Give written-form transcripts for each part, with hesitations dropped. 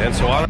And so I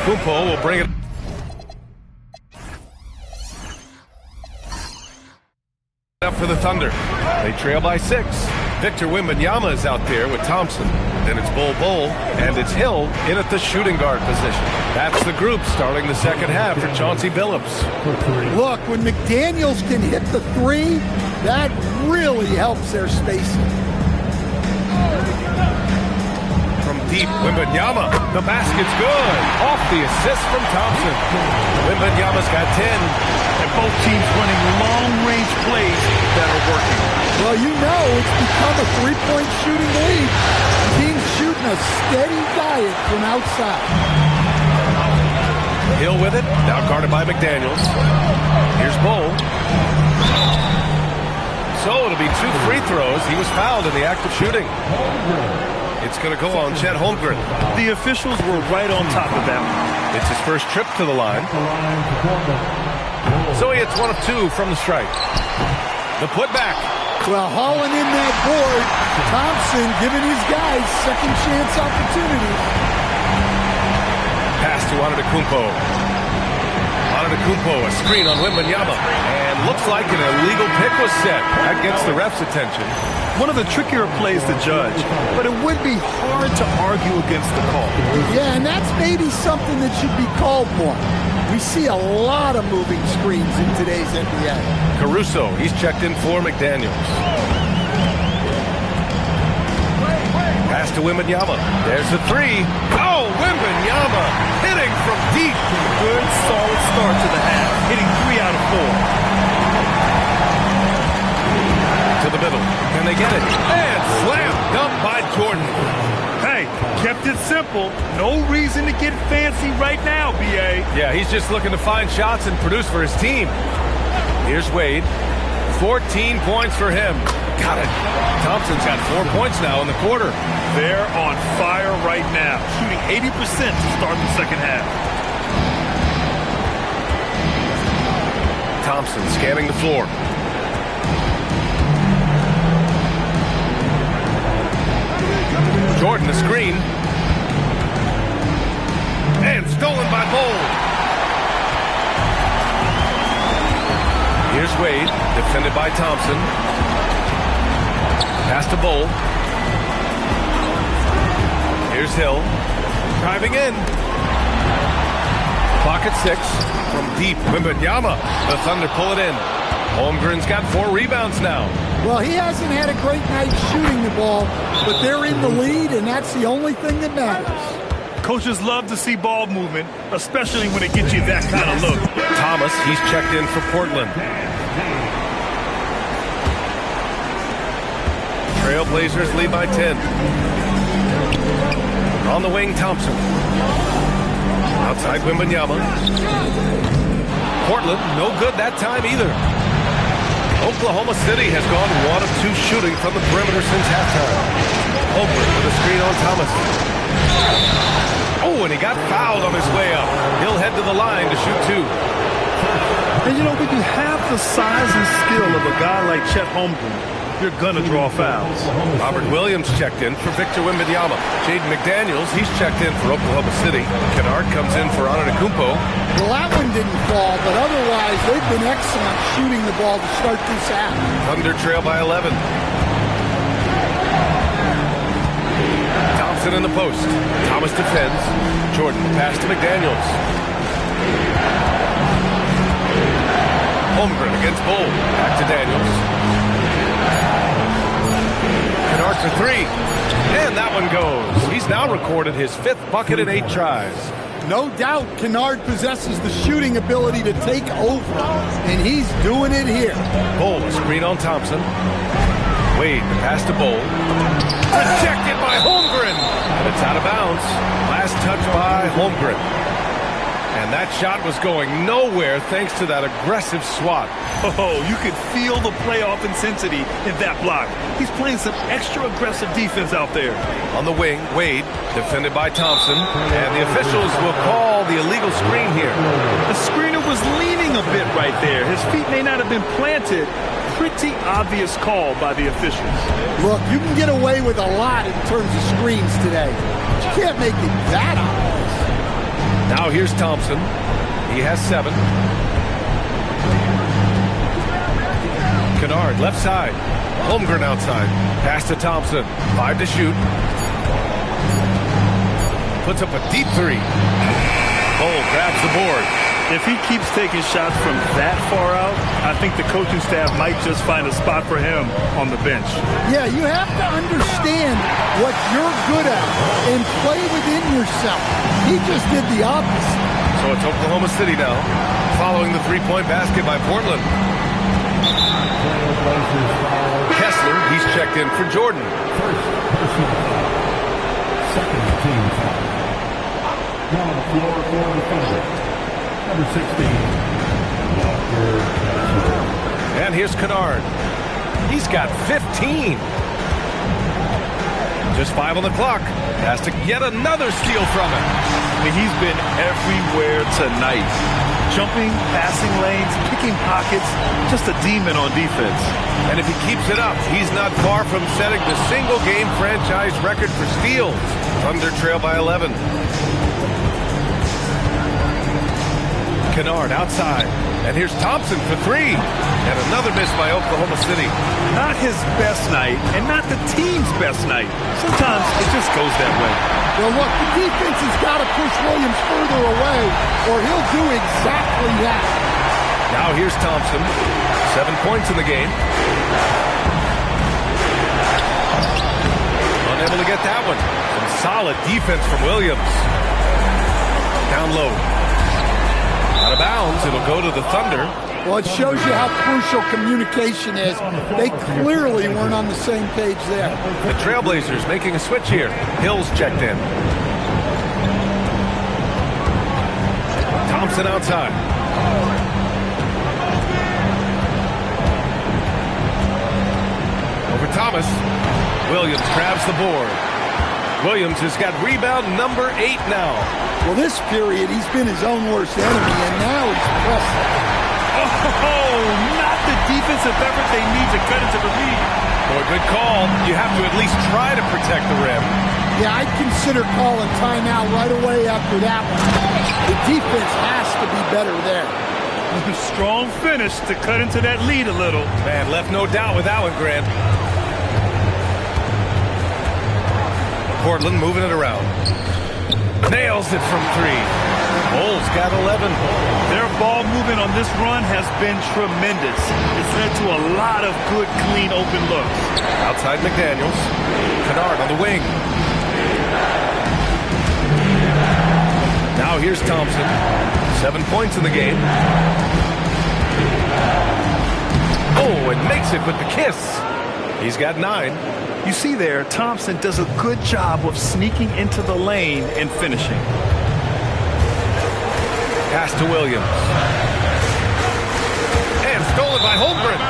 Antetokounmpo will bring it up for the Thunder. They trail by 6. Victor Wembanyama is out there with Thompson. Then it's Bol and it's Hill in at the shooting guard position. That's the group starting the second half for Chauncey Billups. Look, when McDaniels can hit the 3, that really helps their spacing. From deep, Wembanyama. The basket's good. Off the assist from Thompson. Wembanyama's got 10. And both teams running long-range plays that are working. Well, you know it's become a 3-point shooting lead. Teams shooting a steady diet from outside. Hill with it. Now guarded by McDaniels. Here's Bol. So it'll be 2 free throws. He was fouled in the act of shooting. It's going to go on Chet Holmgren. The officials were right on top of that. It's his first trip to the line. So he hits 1 of 2 from the strike. The putback. Well, hauling in that board, Thompson giving his guys second chance opportunities. Pass to Antetokounmpo. Antetokounmpo, a screen on Wembanyama. And looks like an illegal pick was set. That gets the ref's attention. One of the trickier plays to judge, but it would be hard to argue against the call. Yeah, and that's maybe something that should be called more. We see a lot of moving screens in today's NBA. Caruso, he's checked in for McDaniels. Pass to Wembanyama. There's the 3. Oh, Wembanyama hitting from deep. Good, solid start to the half, hitting 3 out of 4. To the middle. Can they get it? And slammed dumped by Jordan. Hey, kept it simple. No reason to get fancy right now, B.A. Yeah, he's just looking to find shots and produce for his team. Here's Wade. 14 points for him. Got it. Thompson's got 4 points now in the quarter. They're on fire right now, shooting 80% to start the second half. Thompson scanning the floor. Jordan, the screen. And stolen by Bol. Here's Wade, defended by Thompson. Pass to Bol. Here's Hill. Driving in. Clock at 6. From deep, Wembanyama. The Thunder pull it in. Holmgren's got 4 rebounds now. Well, he hasn't had a great night shooting the ball, but they're in the lead, and that's the only thing that matters. Coaches love to see ball movement, especially when it gets you that kind of look. Thomas, he's checked in for Portland. Trailblazers lead by 10. On the wing, Thompson. Outside Wembanyama. Portland, no good that time either. Oklahoma City has gone 1 of 2 shooting from the perimeter since halftime. Holmgren with a screen on Thomas. Oh, and he got fouled on his way up. He'll head to the line to shoot 2. And you know, when you have the size and skill of a guy like Chet Holmgren, you're gonna draw fouls. Robert Williams checked in for Victor Wembanyama. Jaden McDaniels, he's checked in for Oklahoma City. Kennard comes in for Antetokounmpo. Well, that one didn't fall, but otherwise they've been excellent shooting the ball to start this half. Thunder trail by 11. Thompson in the post. Thomas defends. Jordan pass to McDaniels. Holmgren against Bol. Back to Daniels. Kennard for 3. And that one goes. He's now recorded his 5th bucket in 8 tries. No doubt Kennard possesses the shooting ability to take over, and he's doing it here. Bol, a screen on Thompson. Wade, the pass to Bol. Rejected by Holmgren. And it's out of bounds. Last touch by Holmgren. And that shot was going nowhere thanks to that aggressive swat. Oh, you could feel the playoff intensity in that block. He's playing some extra aggressive defense out there. On the wing, Wade, defended by Thompson. And the officials will call the illegal screen here. The screener was leaning a bit right there. His feet may not have been planted. Pretty obvious call by the officials. Look, you can get away with a lot in terms of screens today, but you can't make it that obvious. Now here's Thompson. He has 7. Kennard left side. Holmgren outside. Pass to Thompson. 5 to shoot. Puts up a deep 3. Bol grabs the board. If he keeps taking shots from that far out, I think the coaching staff might just find a spot for him on the bench. Yeah, you have to understand what you're good at and play within yourself. He just did the opposite. So it's Oklahoma City now, following the three-point basket by Portland. Kessler, he's checked in for Jordan. First personal foul. Second team foul. Now on the floor for the Thunder. Number 16, Walker Kessler. And here's Kennard. He's got 15. Just 5 on the clock. Has to get another steal from him. I mean, he's been everywhere tonight. Jumping, passing lanes, picking pockets, just a demon on defense. And if he keeps it up, he's not far from setting the single-game franchise record for steals. Thunder trail by 11. Kennard outside. And here's Thompson for 3. And another miss by Oklahoma City. Not his best night, and not the team's best night. Sometimes it just goes that way. Well, look, the defense has got to push Williams further away, or he'll do exactly that. Now here's Thompson. 7 points in the game. Unable to get that one. Some solid defense from Williams. Down low. Out of bounds. It'll go to the Thunder. Well, it shows you how crucial communication is. They clearly weren't on the same page there. The Trailblazers making a switch here. Hill's checked in. Thompson outside. Over Thomas. Williams grabs the board. Williams has got rebound number 8 now. Well, this period, he's been his own worst enemy, and now he's pressing. Oh, not the defensive effort they need to cut into the lead. Boy, good call. You have to at least try to protect the rim. Yeah, I'd consider calling timeout right away after that one. The defense has to be better there. Strong finish to cut into that lead a little. Man, left no doubt with that one, Grant. Portland moving it around. Nails it from 3. Bol's got 11. Their ball movement on this run has been tremendous. It's led to a lot of good, clean, open looks. Outside McDaniels. Kennard on the wing. Now here's Thompson. 7 points in the game. Oh, and makes it with the kiss. He's got 9. You see there, Thompson does a good job of sneaking into the lane and finishing. Pass to Williams. And stolen by Holmgren.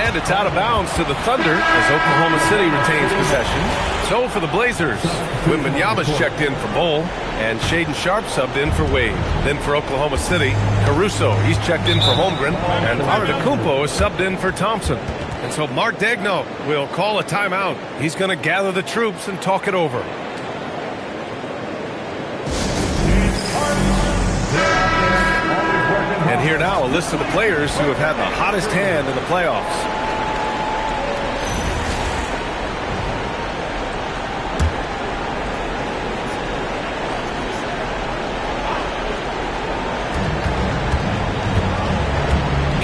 And it's out of bounds to the Thunder as Oklahoma City retains possession. So for the Blazers, Wembanyama's checked in for Bol, and Shaedon Sharpe subbed in for Wade. Then for Oklahoma City, Caruso, he's checked in for Holmgren, and Antetokounmpo is subbed in for Thompson. And so Mark Daigneault will call a timeout. He's going to gather the troops and talk it over. And here now, a list of the players who have had the hottest hand in the playoffs.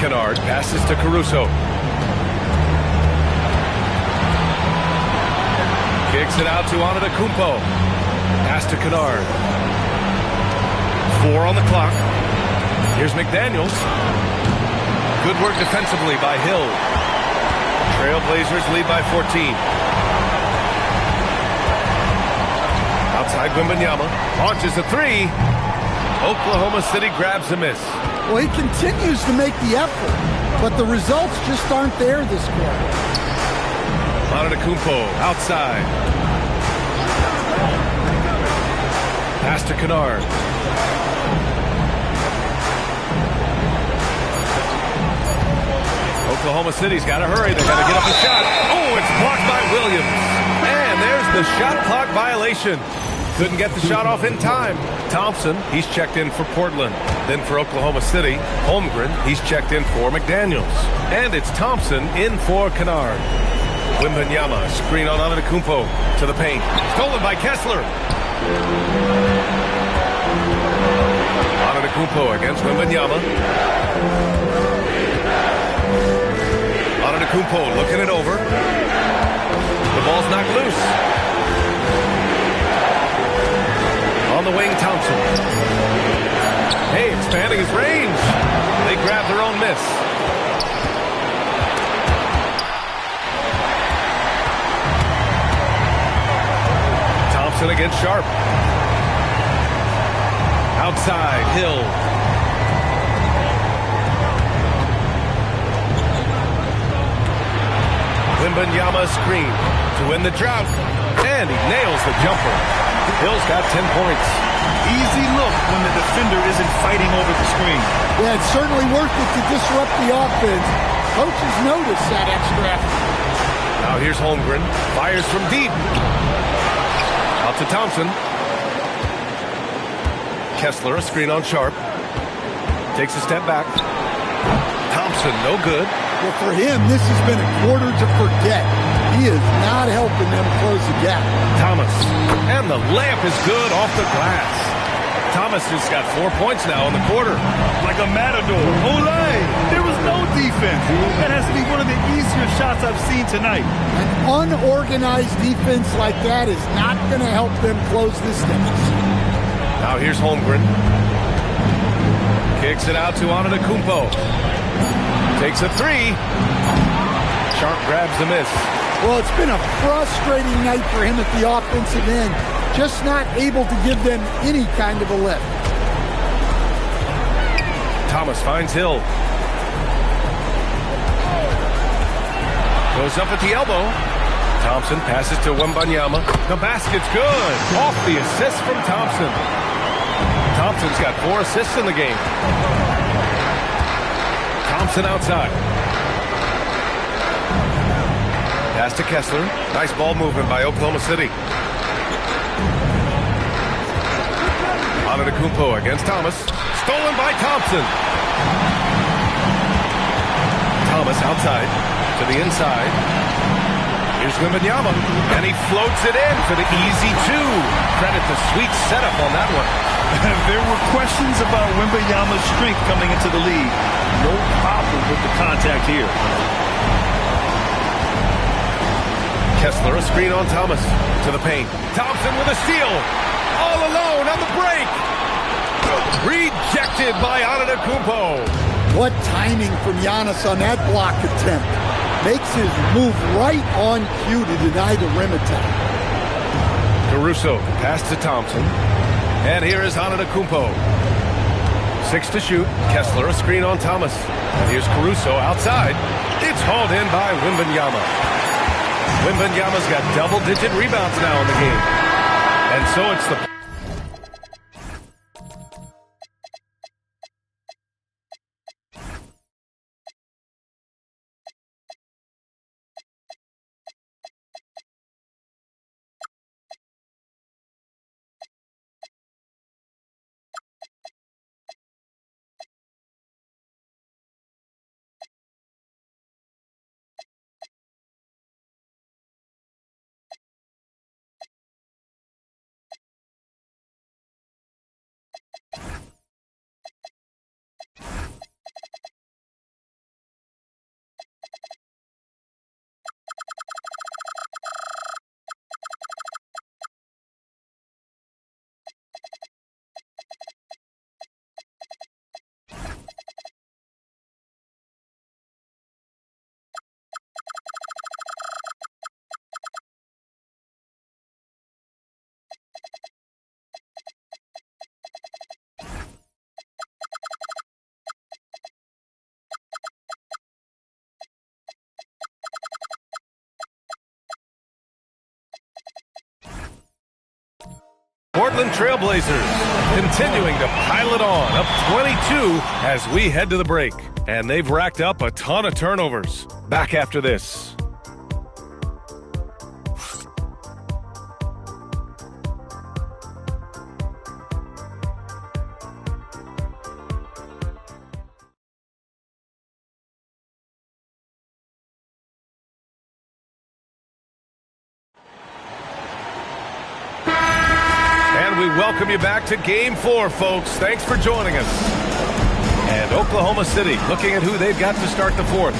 Kennard passes to Caruso. Kicks it out to Antetokounmpo. Pass to Kennard. 4 on the clock. Here's McDaniels. Good work defensively by Hill. Trailblazers lead by 14. Outside Wembanyama. Launches a 3. Oklahoma City grabs a miss. Well, he continues to make the effort, but the results just aren't there this quarter. Antetokounmpo outside. Pass to Kennard. Oklahoma City's got to hurry. They got to get up a shot. Oh, it's blocked by Williams. And there's the shot clock violation. Couldn't get the shot off in time. Thompson, he's checked in for Portland. Then for Oklahoma City, Holmgren, he's checked in for McDaniels. And it's Thompson in for Kennard. Wembanyama, screen on Antetokounmpo to the paint. Stolen by Kessler. Antetokounmpo against Wembanyama. Antetokounmpo looking it over. The ball's knocked loose. On the wing, Thompson. Hey, expanding his range. They grab their own miss. Thompson against Sharp. Outside, Hill. Wembanyama screen to win the drought. And he nails the jumper. Hill's got 10 points. Easy look when the defender isn't fighting over the screen. Yeah, it's certainly worth it to disrupt the offense. Coaches notice that extra effort. Now here's Holmgren. Fires from deep. Out to Thompson. Kessler, a screen on Sharp. Takes a step back. Thompson, no good. Well, for him, this has been a quarter to forget. He is not helping them close the gap. Thomas. And the layup is good off the glass. Thomas has got 4 points now in the quarter. Like a matador. Olay! There was no defense. That has to be one of the easier shots I've seen tonight. An unorganized defense like that is not going to help them close this deficit. Now here's Holmgren. Kicks it out to Antetokounmpo. Takes a three. Sharp grabs the miss. Well, it's been a frustrating night for him at the offensive end. Just not able to give them any kind of a lift. Thomas finds Hill. Goes up at the elbow. Thompson passes to Wembanyama. The basket's good. Off the assist from Thompson. Thompson's got 4 assists in the game. Thompson outside. Pass to Kessler. Nice ball movement by Oklahoma City. Antetokounmpo against Thomas. Stolen by Thompson. Thomas outside to the inside. Here's Wembanyama, and he floats it in for the easy 2. Credit the sweet setup on that one. There were questions about Wembanyama's strength coming into the league. No problem with the contact here. Kessler, a screen on Thomas to the paint. Thompson with a steal. All alone on the break. Rejected by Antetokounmpo. What timing from Giannis on that block attempt. Makes his move right on cue to deny the rim attack. Caruso pass to Thompson. And here is Antetokounmpo. 6 to shoot. Kessler, a screen on Thomas. And here's Caruso outside. It's hauled in by Wembanyama. Wembanyama's got double-digit rebounds now in the game. And so it's the... Portland Trailblazers continuing to pile it on, up 22 as we head to the break. And they've racked up a ton of turnovers. Back after this. welcome you back to Game 4, folks. Thanks for joining us. And Oklahoma City looking at who they've got to start the fourth.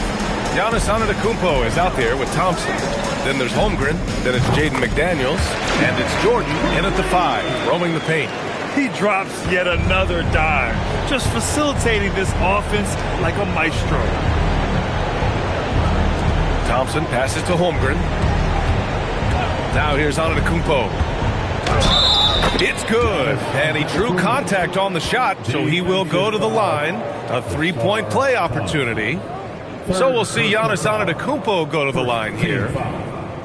Giannis Antetokounmpo is out there with Thompson. Then there's Holmgren. Then it's Jaden McDaniels. And it's Jordan in at the 5, roaming the paint. He drops yet another dime, just facilitating this offense like a maestro. Thompson passes to Holmgren. Now here's Antetokounmpo. It's good. And he drew contact on the shot, so he will go to the line. A three-point play opportunity. So we'll see Giannis Antetokounmpo go to the line here.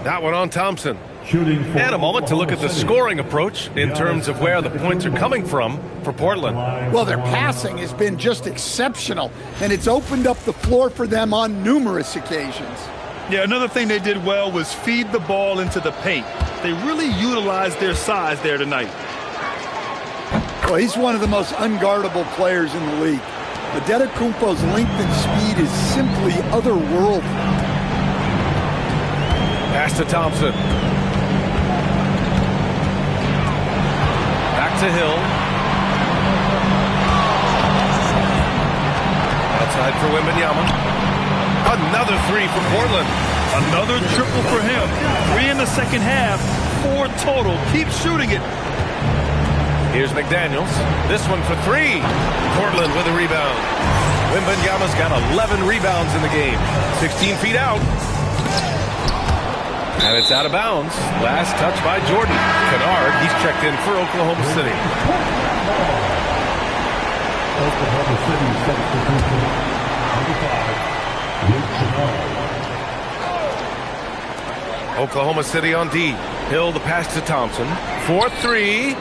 That one on Thompson. And a moment to look at the scoring approach in terms of where the points are coming from for Portland. Well, their passing has been just exceptional, and it's opened up the floor for them on numerous occasions. Yeah, another thing they did well was feed the ball into the paint. They really utilized their size there tonight. Well, he's one of the most unguardable players in the league. Antetokounmpo's length and speed is simply otherworldly. Pass to Thompson. Back to Hill. Outside for Wembanyama. Another three for Portland. Another triple for him. 3 in the second half, 4 total. Keep shooting it. Here's McDaniels. This one for 3. Portland with a rebound. Wembanyama's got 11 rebounds in the game. 16 feet out. And it's out of bounds. Last touch by Jordan. Kennard, he's checked in for Oklahoma City. Oklahoma City substitution number 5. Oklahoma City on D. Hill the pass to Thompson. 4-3.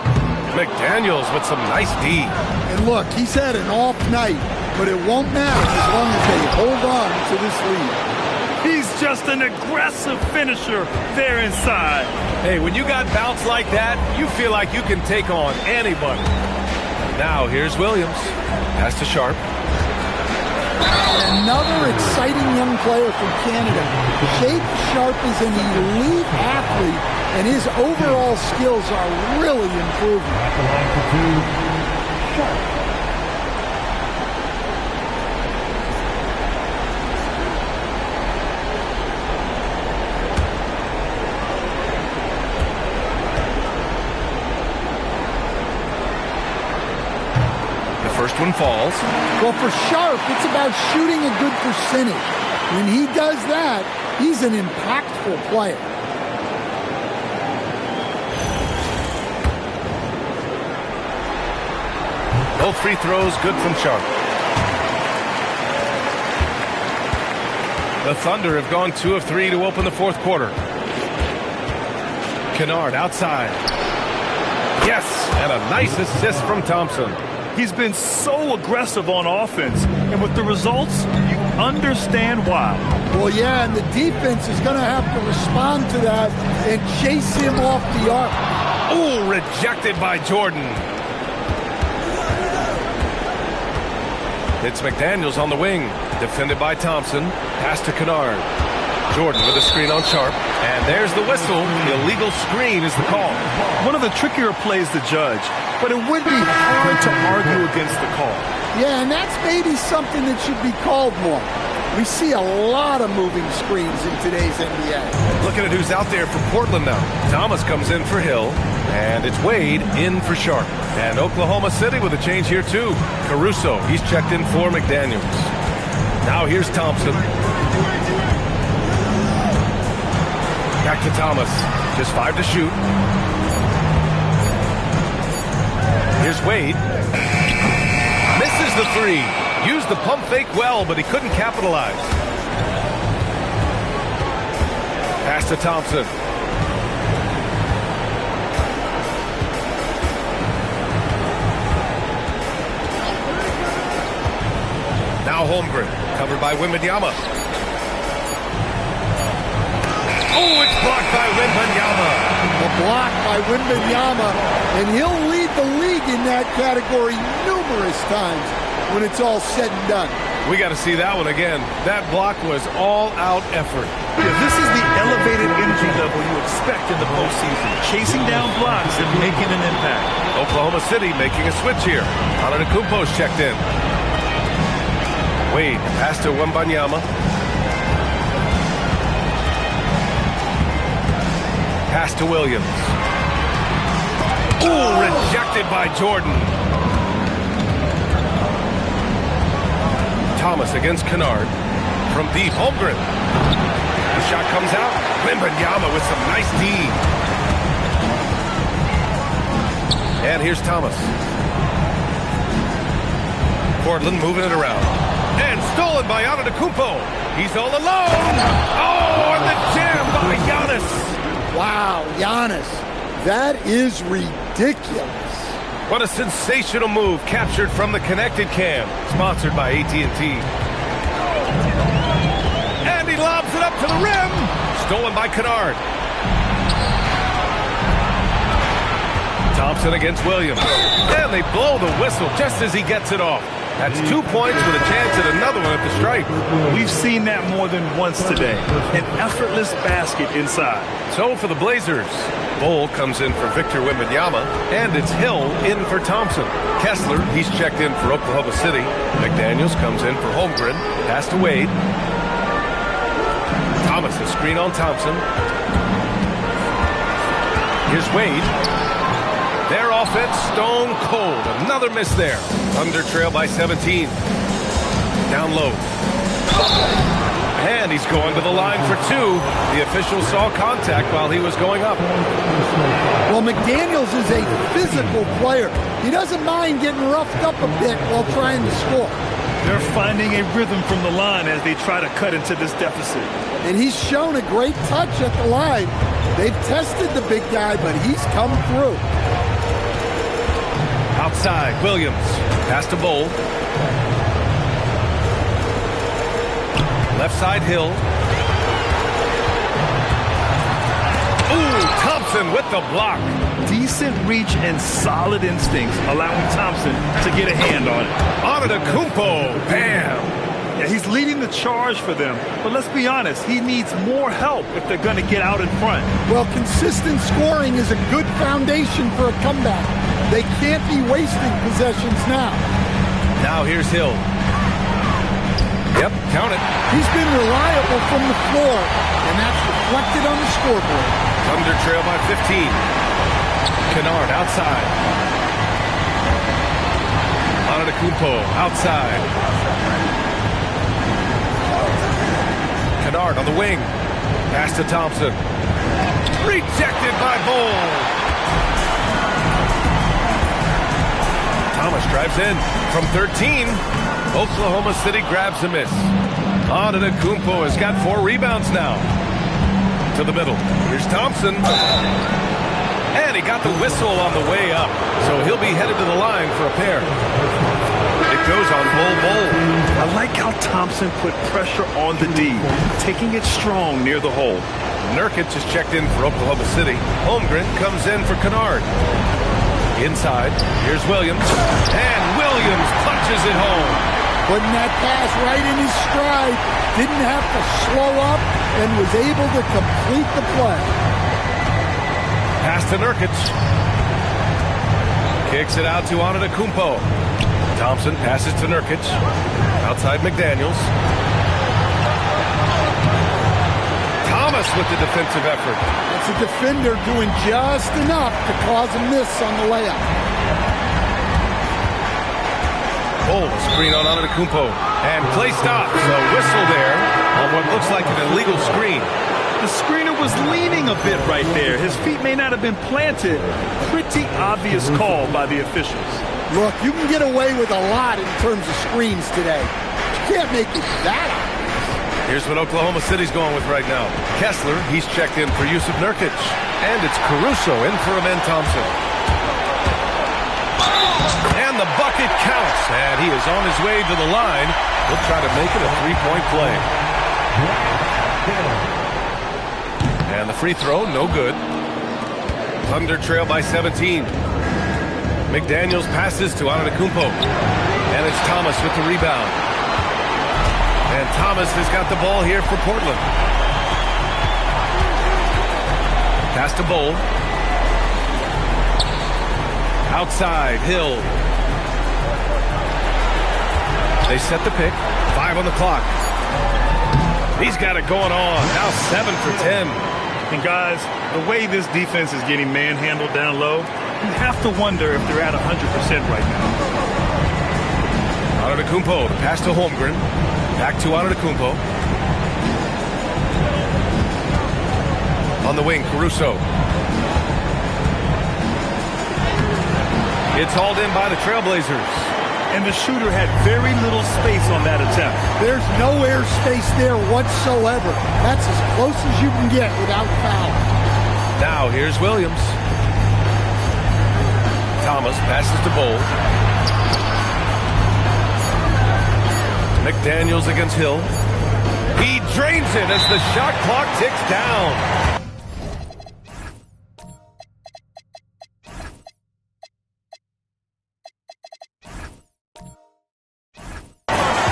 McDaniels with some nice D. And look, he's had an off night, but it won't matter as long as they hold on to this lead. He's just an aggressive finisher there inside. Hey, when you got bounce like that, you feel like you can take on anybody. Now here's Williams. Pass to Sharp. Another exciting young player from Canada. Shake Sharp is an elite athlete, and his overall skills are really improving. At the line for 2, Sharp. First one falls. Well, for Sharp, it's about shooting a good percentage. When he does that, he's an impactful player. Both free throws good from Sharp. The Thunder have gone 2 of 3 to open the fourth quarter. Kennard outside. Yes, and a nice assist from Thompson. He's been so aggressive on offense, and with the results, you understand why. Well, yeah, and the defense is going to have to respond to that and chase him off the arc. Oh, rejected by Jordan. It's McDaniels on the wing, defended by Thompson. Pass to Kennard. Jordan with a screen on Sharp. And there's the whistle. The illegal screen is the call. One of the trickier plays to judge, but it would be hard to argue against the call. Yeah, and that's maybe something that should be called more. We see a lot of moving screens in today's NBA. Looking at who's out there for Portland now. Thomas comes in for Hill, and it's Wade in for Sharp. And Oklahoma City with a change here too. Caruso, he's checked in for McDaniels. Now here's Thompson. Back to Thomas. Just 5 to shoot. Here's Wade. Misses the 3. Used the pump fake well, but he couldn't capitalize. Pass to Thompson. Now Holmgren, covered by Wembanyama. Oh, it's blocked by Wembanyama. A block by Wembanyama, and he'll lead the league in that category numerous times. when it's all said and done. We got to see that one again. That block was all-out effort. Yeah, this is the elevated energy level you expect in the postseason. Chasing down blocks and making an impact. Oklahoma City making a switch here. Antetokounmpo's checked in. Wade, pass to Wembanyama. Pass to Williams. Ooh, rejected by Jordan. Thomas against Kennard. From deep, Holmgren. The shot comes out. Wembanyama with some nice D. And here's Thomas. Portland moving it around. And stolen by Antetokounmpo. He's all alone. Oh, and the jam by Giannis. Wow, Giannis. That is ridiculous. What a sensational move captured from the connected cam. Sponsored by AT&T. And he lobs it up to the rim. Stolen by Kennard. Thompson against Williams. And they blow the whistle just as he gets it off. That's 2 points with a chance at another one at the stripe. We've seen that more than once today. An effortless basket inside. So for the Blazers, Bol comes in for Victor Wembanyama, and it's Hill in for Thompson. Kessler, he's checked in for Oklahoma City. McDaniels comes in for Holmgren. Pass to Wade. Thomas, a screen on Thompson. Here's Wade. Their offense stone cold. Another miss there. Under trail by 17. Down low. And he's going to the line for two. The official saw contact while he was going up. Well, McDaniels is a physical player. He doesn't mind getting roughed up a bit while trying to score. They're finding a rhythm from the line as they try to cut into this deficit. And he's shown a great touch at the line. They've tested the big guy, but he's come through. Outside, Williams. Pass to Bol. Left side, Hill. Ooh, Thompson with the block. Decent reach and solid instincts, allowing Thompson to get a hand on it. Antetokounmpo, bam. Yeah, he's leading the charge for them, but let's be honest, he needs more help if they're going to get out in front. Well, consistent scoring is a good foundation for a comeback. They can't be wasting possessions now. Now here's Hill. Yep, count it. He's been reliable from the floor, and that's reflected on the scoreboard. Under trail by 15. Kennard outside. Antetokounmpo outside. Kennard on the wing. Pass to Thompson. Rejected by Bol. Thomas drives in from 13. Oklahoma City grabs a miss. Antetokounmpo has got 4 rebounds now. To the middle. Here's Thompson. And he got the whistle on the way up. So he'll be headed to the line for a pair. It goes on Bol. I like how Thompson put pressure on the D, taking it strong near the hole. Nurkic is checked in for Oklahoma City. Holmgren comes in for Kennard. Inside, here's Williams. And Williams punches it home. Putting that pass right in his stride. Didn't have to slow up and was able to complete the play. Pass to Nurkic. Kicks it out to Antetokounmpo. Thompson passes to Nurkic. Outside McDaniels. Thomas with the defensive effort. It's a defender doing just enough to cause a miss on the layup. Bol, screen on Antetokounmpo. And play stops. A whistle there on what looks like an illegal screen. The screener was leaning a bit right there. His feet may not have been planted. Pretty obvious call by the officials. Look, you can get away with a lot in terms of screens today. You can't make it that obvious. Here's what Oklahoma City's going with right now. Kessler, he's checked in for Yusuf Nurkic. And it's Caruso in for Amen Thompson. And the bucket counts. And he is on his way to the line. He'll try to make it a three-point play. And the free throw, no good. Thunder trail by 17. McDaniels passes to Antetokounmpo. And it's Thomas with the rebound. And Thomas has got the ball here for Portland. Pass to Bull. Outside, Hill. They set the pick. 5 on the clock. He's got it going on. Now 7 for 10. And guys, the way this defense is getting manhandled down low, you have to wonder if they're at 100% right now. Antetokounmpo, the pass to Holmgren. Back to Antetokounmpo. On the wing, Caruso. It's hauled in by the Trailblazers. And the shooter had very little space on that attempt. There's no air space there whatsoever. That's as close as you can get without foul. Now here's Williams. Thomas passes to Bull. McDaniels against Hill. He drains it as the shot clock ticks down.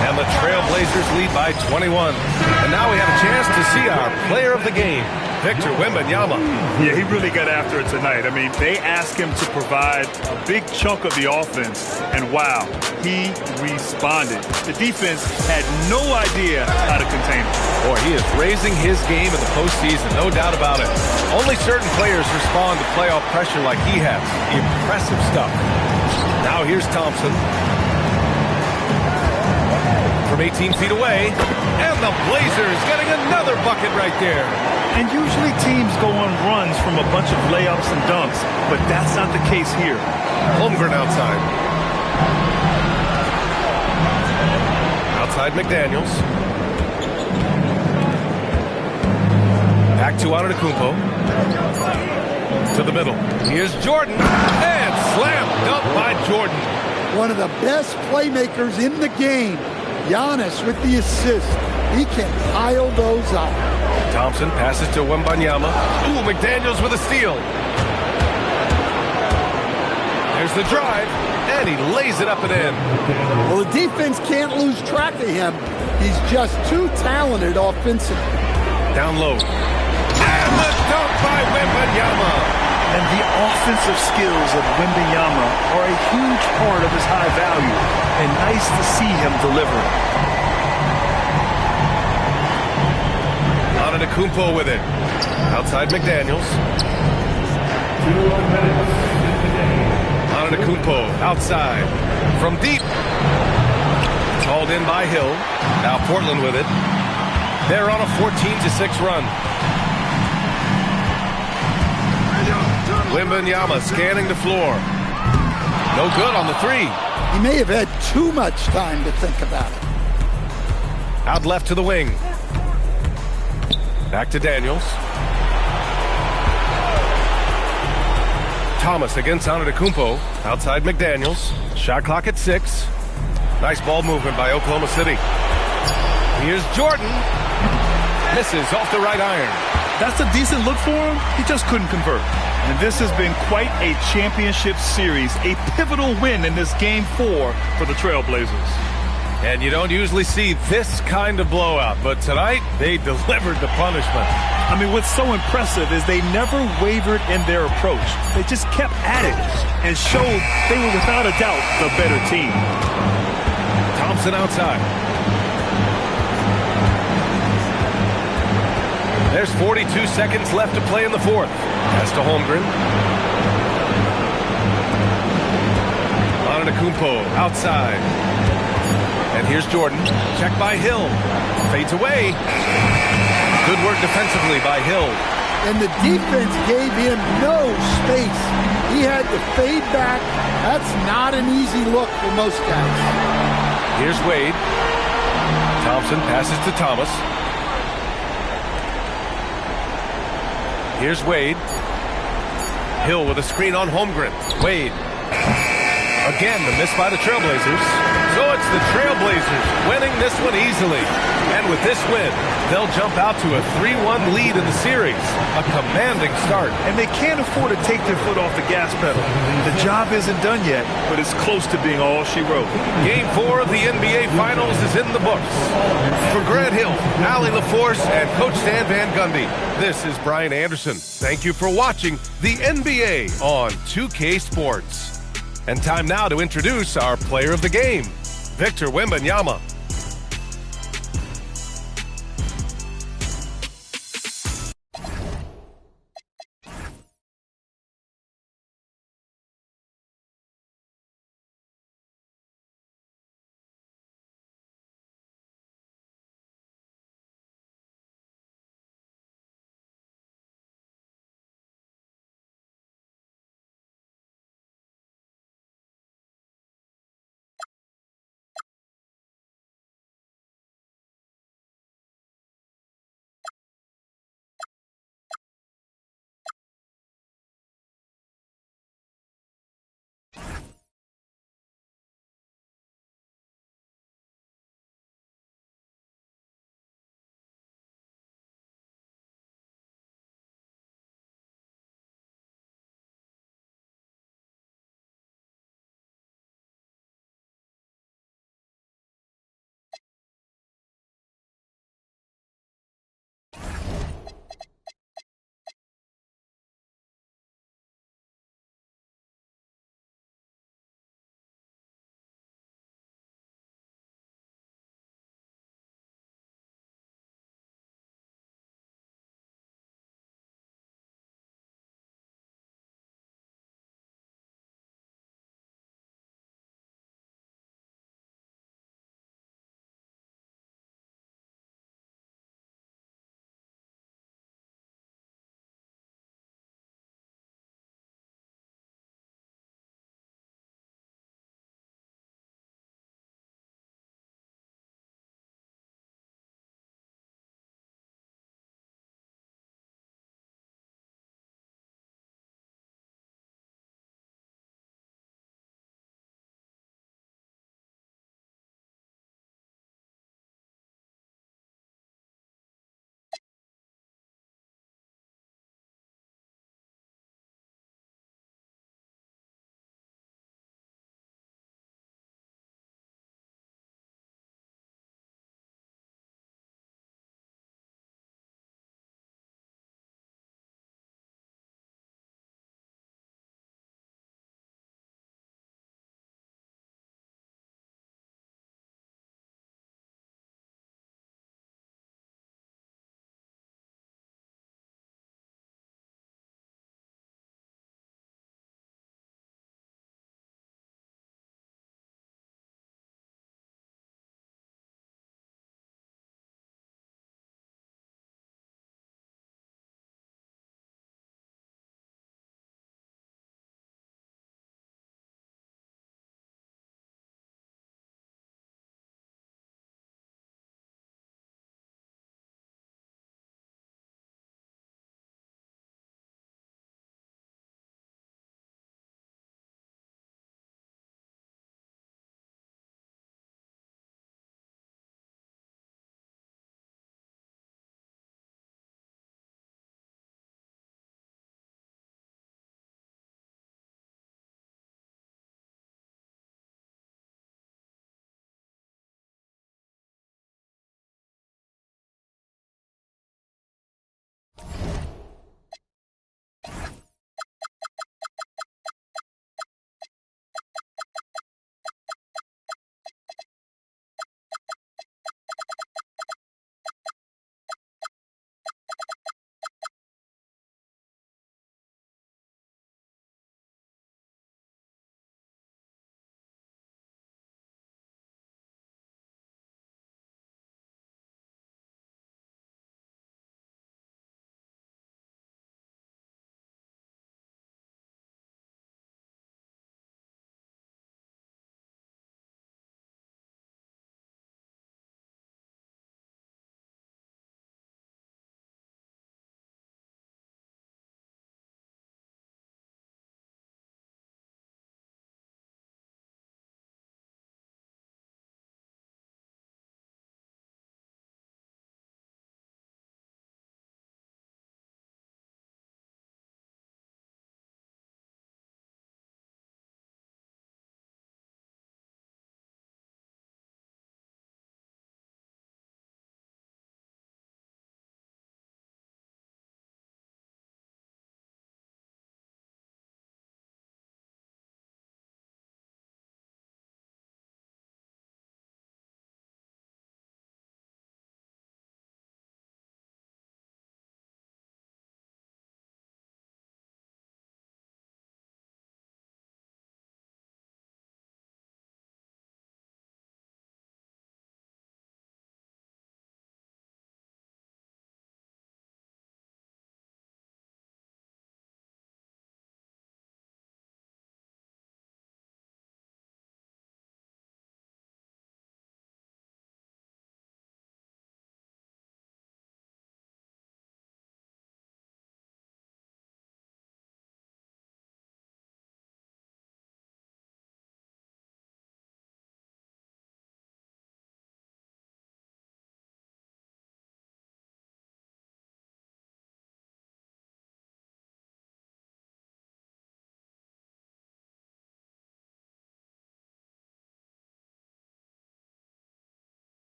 And the Trailblazers lead by 21. And now we have a chance to see our player of the game, Victor Wembanyama. Yeah, he really got after it tonight. I mean, they asked him to provide a big chunk of the offense, and wow, he responded. The defense had no idea how to contain him. Boy, he is raising his game in the postseason, no doubt about it. Only certain players respond to playoff pressure like he has. Impressive stuff. Now here's Thompson. From 18 feet away, and the Blazers getting another bucket right there. And usually teams go on runs from a bunch of layups and dunks, but that's not the case here. Holmgren outside. Outside McDaniels. Back to Antetokounmpo. To the middle. Here's Jordan. And slam dunk by Jordan. One of the best playmakers in the game. Giannis with the assist. He can pile those up. Thompson passes to Wembanyama. Ooh, McDaniels with a steal. There's the drive, and he lays it up and in. Well, the defense can't lose track of him. He's just too talented offensively. Down low. And the dunk by Wembanyama. And the offensive skills of Wembanyama are a huge part of his high value. And nice to see him deliver. Antetokounmpo with it. Outside McDaniels. Antetokounmpo outside. From deep. Called in by Hill. Now Portland with it. They're on a 14-6 run. Wembanyama scanning the floor. No good on the three. He may have had too much time to think about it. Out left to the wing. Back to Daniels. Thomas against Antetokounmpo. Outside McDaniels. Shot clock at 6. Nice ball movement by Oklahoma City. Here's Jordan. Misses off the right iron. That's a decent look for him. He just couldn't convert. And this has been quite a championship series, a pivotal win in this Game 4 for the Trailblazers. And you don't usually see this kind of blowout, but tonight they delivered the punishment. I mean, what's so impressive is they never wavered in their approach. They just kept at it and showed they were without a doubt the better team. Thompson outside. There's 42 seconds left to play in the fourth. Pass to Holmgren. Antetokounmpo outside. And here's Jordan. Check by Hill. Fades away. Good work defensively by Hill. And the defense gave him no space. He had to fade back. That's not an easy look for most guys. Here's Wade. Thompson passes to Thomas. Here's Wade. Hill with a screen on Holmgren. Wade. Again, the miss by the Trailblazers. So So it's the Trailblazers winning this one easily. And with this win, they'll jump out to a 3-1 lead in the series. A commanding start. And they can't afford to take their foot off the gas pedal. The job isn't done yet, but it's close to being all she wrote. Game 4 of the NBA Finals is in the books. For Grant Hill, Allie LaForce, and Coach Stan Van Gundy, this is Brian Anderson. Thank you for watching the NBA on 2K Sports. And time now to introduce our player of the game, Victor Wembanyama.